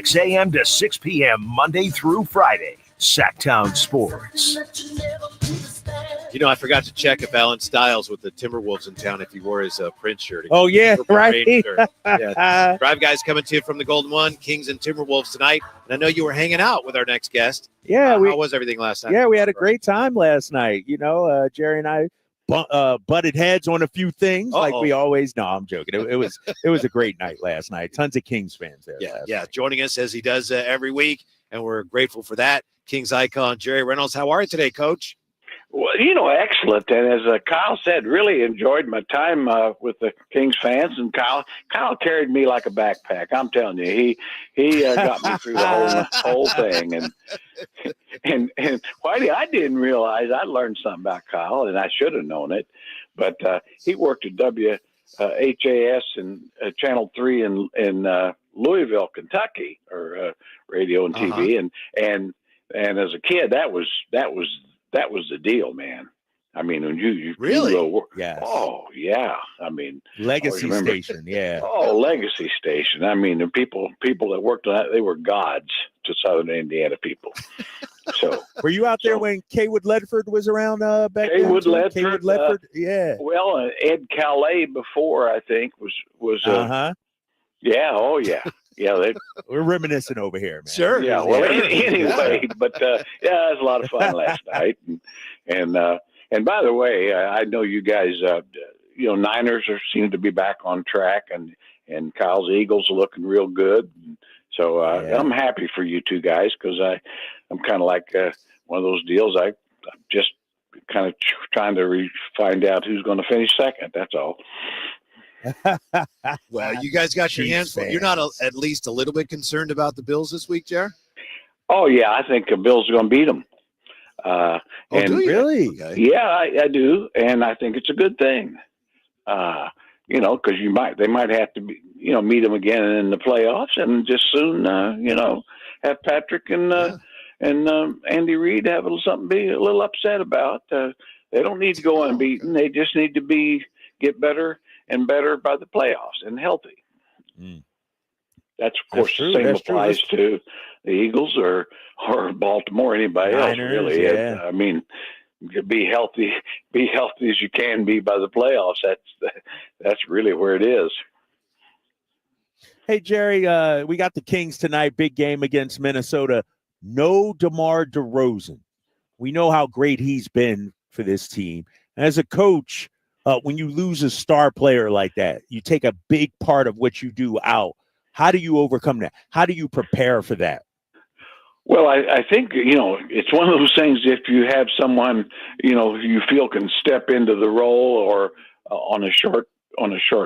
6 a.m. to 6 p.m. Monday through Friday. Sactown Sports. You know, I forgot to check if Alan Stiles with the Timberwolves in town, if he wore his Prince shirt. Oh, yeah, right. Yeah. Drive Guys coming to you from the Golden One, Kings and Timberwolves tonight. And I know you were hanging out with our next guest. Yeah. How was everything last night? Yeah, we had a great time last night. You know, Jerry and I butted heads on a few things like we always. No, I'm joking. It was a great night last night. Tons of Kings fans there. Yeah, joining us as he does every week, and we're grateful for that. Kings icon Jerry Reynolds. How are you today, Coach? Well, you know, excellent. And as Kyle said, really enjoyed my time with the Kings fans. And Kyle carried me like a backpack. I'm telling you, he got me through the whole thing. And Whitey, I didn't realize I learned something about Kyle, and I should have known it. But he worked at WHAS and Channel 3 in Louisville, Kentucky, or radio and TV. And as a kid, that was the deal, man. I mean, when you really, yes. Oh yeah. I mean, legacy station, yeah. Oh, legacy station. I mean, the people that worked on that, they were gods to Southern Indiana people. So, were you out there when Kaywood Ledford was around back then? Kaywood Ledford, yeah. Well, Ed Calais before, I think was. Yeah. Oh yeah. Yeah, we're reminiscing over here, man. Sure. Yeah. Well, anyway, but it was a lot of fun last night, and by the way, I know you guys, Niners seem to be back on track, and Kyle's Eagles are looking real good. So I'm happy for you two guys because I'm kind of like one of those deals. I'm just kind of trying to find out who's going to finish second. That's all. Well, you guys got your hands full. You're not at least a little bit concerned about the Bills this week, Jer? Oh, yeah. I think the Bills are going to beat them. Do you? Really? Okay. Yeah, I do. And I think it's a good thing. Because they might have to meet them again in the playoffs and just soon, have Patrick and Andy Reid have something to be a little upset about. They don't need to go unbeaten. They just need to get better and better by the playoffs and healthy. That's, of course, the same applies to the Eagles or Baltimore, anybody else, really. Yeah. I mean, be healthy as you can be by the playoffs. That's really where it is. Hey, Jerry, we got the Kings tonight, big game against Minnesota. No DeMar DeRozan. We know how great he's been for this team. As a coach, when you lose a star player like that, you take a big part of what you do out. How do you overcome that? How do you prepare for that? Well, I think, it's one of those things, if you have someone, you feel can step into the role or on a short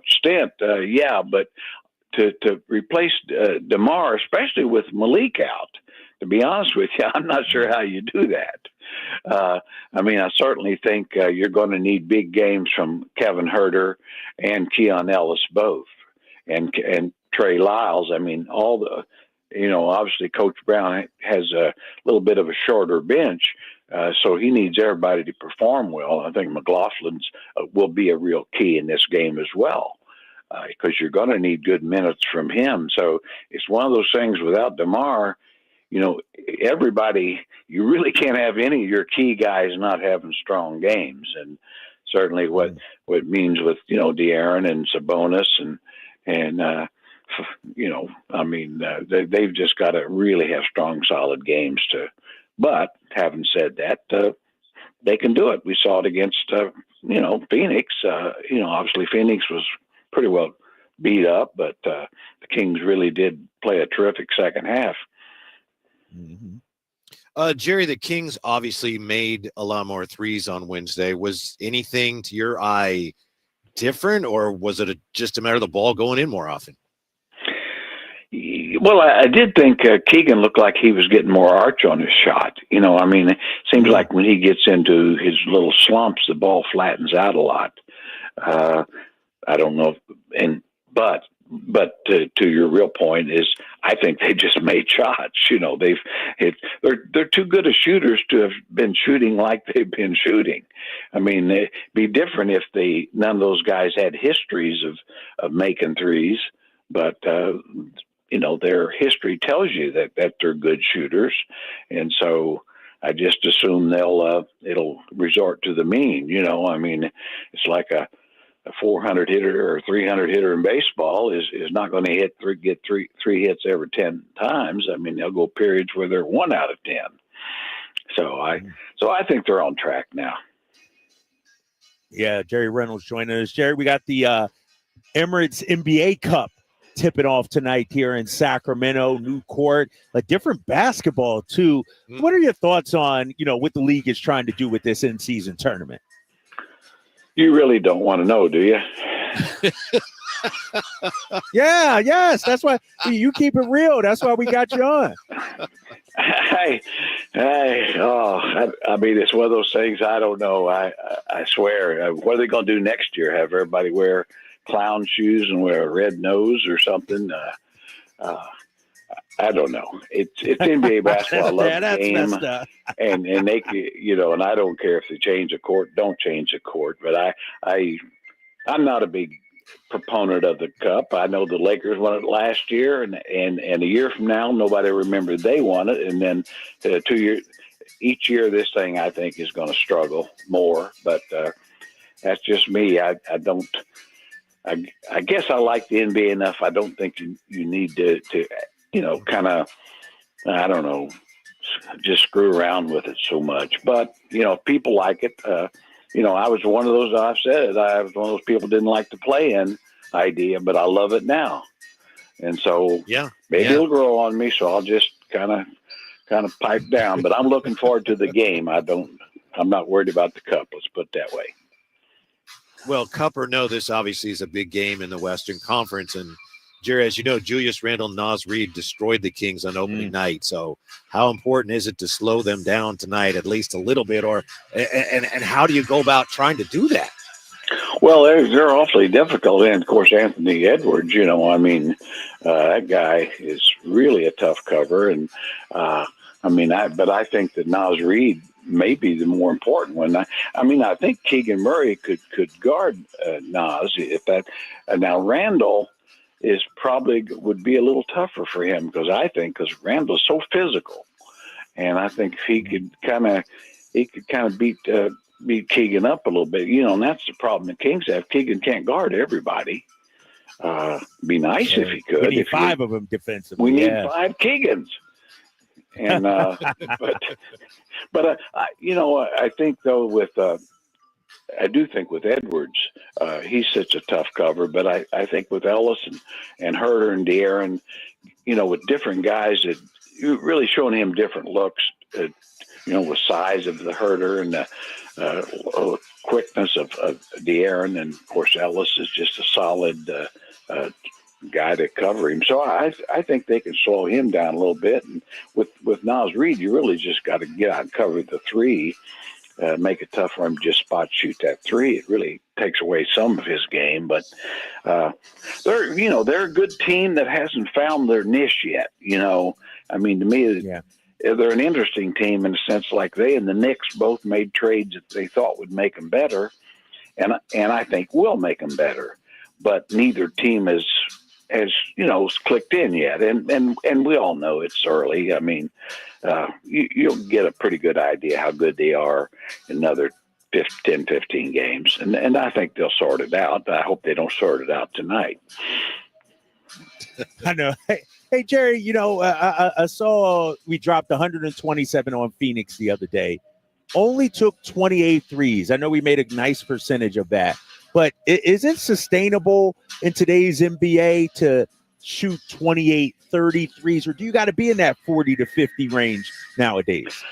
stint, but to replace DeMar, especially with Malik out, to be honest with you, I'm not sure how you do that. I certainly think you're going to need big games from Kevin Huerter and Keon Ellis both, and Trey Lyles. I mean, all the, obviously Coach Brown has a little bit of a shorter bench, so he needs everybody to perform well. I think McLaughlin's will be a real key in this game as well, because you're going to need good minutes from him. So it's one of those things without DeMar, everybody, you really can't have any of your key guys not having strong games. And certainly what it means with, De'Aaron and Sabonis they've just got to really have strong, solid games but having said that, they can do it. We saw it against, Phoenix. Obviously Phoenix was pretty well beat up, but the Kings really did play a terrific second half. Jerry, the Kings obviously made a lot more threes on Wednesday. Was anything to your eye different, or was it just a matter of the ball going in more often? Well, I did think Keegan looked like he was getting more arch on his shot. It seems like when he gets into his little slumps, the ball flattens out a lot. I don't know, but to your real point is, I think they just made shots. They're too good of shooters to have been shooting like they've been shooting. It'd be different if none of those guys had histories of making threes, but their history tells you that they're good shooters. And so I just assume it'll resort to the mean. I mean, it's like a 400 hitter or 300 hitter in baseball is not going to get three hits every 10 times. I mean, they'll go periods where they're 1 out of 10. So I think they're on track now. Yeah, Jerry Reynolds joining us. Jerry, we got the Emirates NBA Cup tipping off tonight here in Sacramento, new court, a different basketball too. What are your thoughts on, what the league is trying to do with this in-season tournament? You really don't want to know, do you? Yes. That's why you keep it real. That's why we got you on. I mean, it's one of those things. I don't know. I swear. What are they going to do next year? Have everybody wear clown shoes and wear a red nose or something? I don't know. It's NBA basketball. I love the game, and they, and I don't care if they change the court. Don't change the court. But I'm not a big proponent of the cup. I know the Lakers won it last year, and a year from now, nobody remembers they won it. And then 2 years, each year, this thing I think is going to struggle more. But that's just me. I don't. I guess I like the NBA enough. I don't think you need to kind of, I don't know, just screw around with it so much. But, people like it. I was one of those, I've said it, I was one of those people didn't like the play-in idea, but I love it now. And so maybe it'll grow on me, so I'll just kind of pipe down. But I'm looking forward to the game. I'm not worried about the cup, let's put it that way. Well, cup or no, this obviously is a big game in the Western Conference. And, Jerry, as you know, Julius Randle and Naz Reid destroyed the Kings on opening night. So how important is it to slow them down tonight at least a little bit? And how do you go about trying to do that? Well, they're awfully difficult. And, of course, Anthony Edwards, that guy is really a tough cover. And, but I think that Naz Reid may be the more important one. I think Keegan Murray could guard Naz if that. Now Randall is probably would be a little tougher for him because Randall's so physical, and I think he could kind of beat Keegan up a little bit. And that's the problem the Kings have. Keegan can't guard everybody. Be nice if he could. We need five of them defensively. We need 5 Keegans. And I think though I do think with Edwards, he's such a tough cover. But I think with Ellis and Herter and De'Aaron, with different guys that you're really showing him different looks. With size of the Herter and the quickness of De'Aaron, and of course Ellis is just a solid guy to cover him. So I think they can slow him down a little bit. And with Naz Reid, you really just got to get out and cover the 3, make it tough for him to just spot shoot that 3. It really takes away some of his game. But they're a good team that hasn't found their niche yet. To me, they're an interesting team in a sense, like they and the Knicks both made trades that they thought would make them better, and I think will make them better. But neither team has clicked in yet, and we all know it's early. You'll get a pretty good idea how good they are in another 10, 15 games, and I think they'll sort it out. I hope they don't sort it out tonight. I know. Hey, Jerry, I saw we dropped 127 on Phoenix the other day. Only took 28 threes. I know we made a nice percentage of that. But is it sustainable in today's NBA to shoot 28, 30 threes, or do you got to be in that 40 to 50 range nowadays?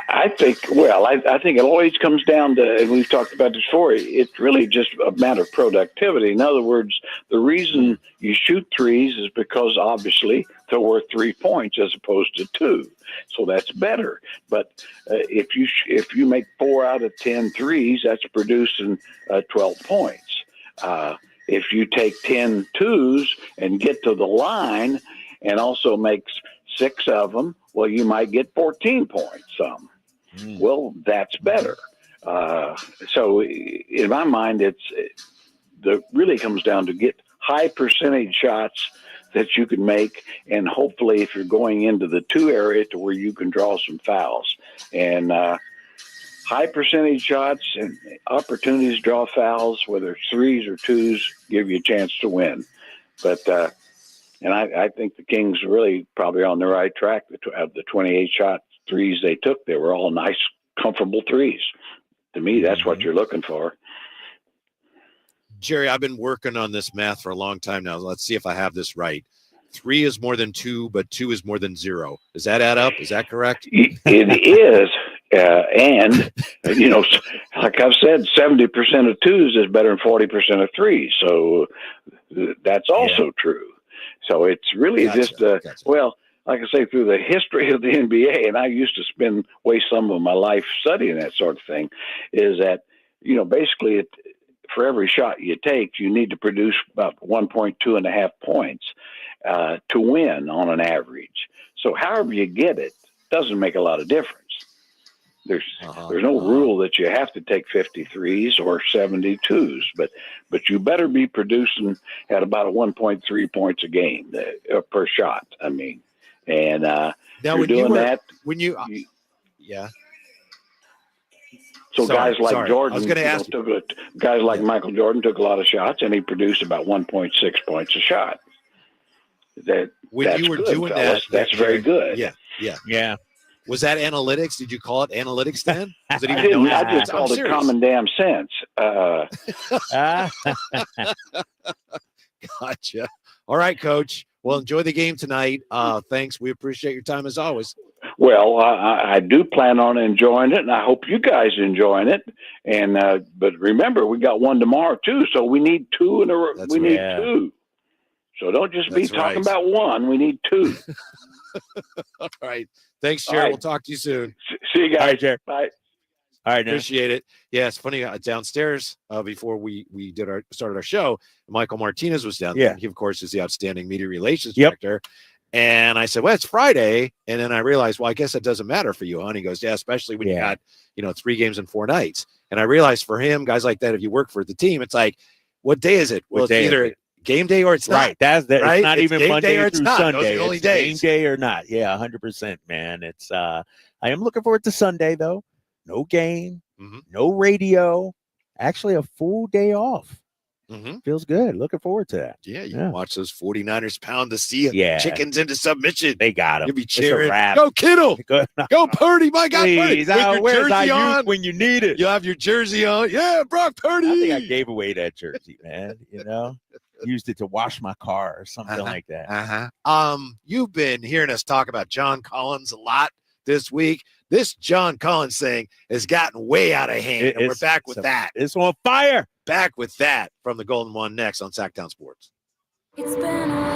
I think it always comes down to, and we've talked about this before, it's really just a matter of productivity. In other words, the reason you shoot threes is because obviously they're worth 3 points as opposed to 2. So that's better. But if you make 4 out of 10 threes, that's producing 12 points. If you take 10 twos and get to the line and also make 6 of them, well, you might get 14 points. Well, that's better. So in my mind, it really comes down to get high percentage shots that you can make, and hopefully if you're going into the 2 area to where you can draw some fouls. And high percentage shots and opportunities to draw fouls, whether it's 3s or 2s, give you a chance to win. But and I think the Kings really probably on the right track. Of the 28 shot 3s they took, they were all nice, comfortable 3s. To me, that's what you're looking for. Jerry, I've been working on this math for a long time now. Let's see if I have this right. 3 is more than 2, but 2 is more than 0. Does that add up? Is that correct? It is. And, like I've said, 70% of 2s is better than 40% of 3s. So that's also true. So it's really just, well, like I say, through the history of the NBA, and I used to waste some of my life studying that sort of thing, is that, basically for every shot you take, you need to produce about 1.2 points to win on an average. So however you get it doesn't make a lot of difference. There's no rule that you have to take 53s or 72s, but you better be producing at about a 1.3 points a game per shot. I mean, and now you're doing that. Yeah. So guys like Jordan, I was going to ask guys like Michael Jordan took a lot of shots, and he produced about 1.6 points a shot. That's doing fellas. That's very good. Yeah. Was that analytics? Did you call it analytics then? Was it even I just called it common damn sense. Gotcha. All right, Coach. Well, enjoy the game tonight. Thanks. We appreciate your time as always. Well, I do plan on enjoying it, and I hope you guys enjoying it. And but remember, we got one tomorrow too, so we need 2 in a row. We need 2. So don't just be talking about one. We need 2. All right. Thanks, Jerry. Right. We'll talk to you soon. See you guys. All right, Jerry. Bye. All right, appreciate it. Yeah, it's funny. Downstairs before we started our show, Michael Martinez was down there. He, of course, is the outstanding media relations director. And I said, well, it's Friday. And then I realized, well, I guess it doesn't matter for you, huh? And he goes, yeah, especially when you got, 3 games in 4 nights. And I realized for him, guys like that, if you work for the team, it's like, what day is it? Well, it's either game day or it's not. Right. It's not even Monday through Sunday. Those are the only days. Game day or not. Yeah, 100%, man. It's I am looking forward to Sunday, though. No game, no radio, actually a full day off. Feels good. Looking forward to that. Yeah, you can watch those 49ers pound the sea chickens into submission. They got them. You'll be cheering. Go Kittle. Go Purdy. My God, Purdy. Where's Ayuk when you need it? You'll have your jersey on. Yeah, Brock Purdy. I think I gave away that jersey, man. Used it to wash my car or something like that. You've been hearing us talk about John Collins a lot this week. This John Collins thing has gotten way out of hand, and we're back with that. It's on fire. Back with that from the Golden One next on Sactown Sports. It's been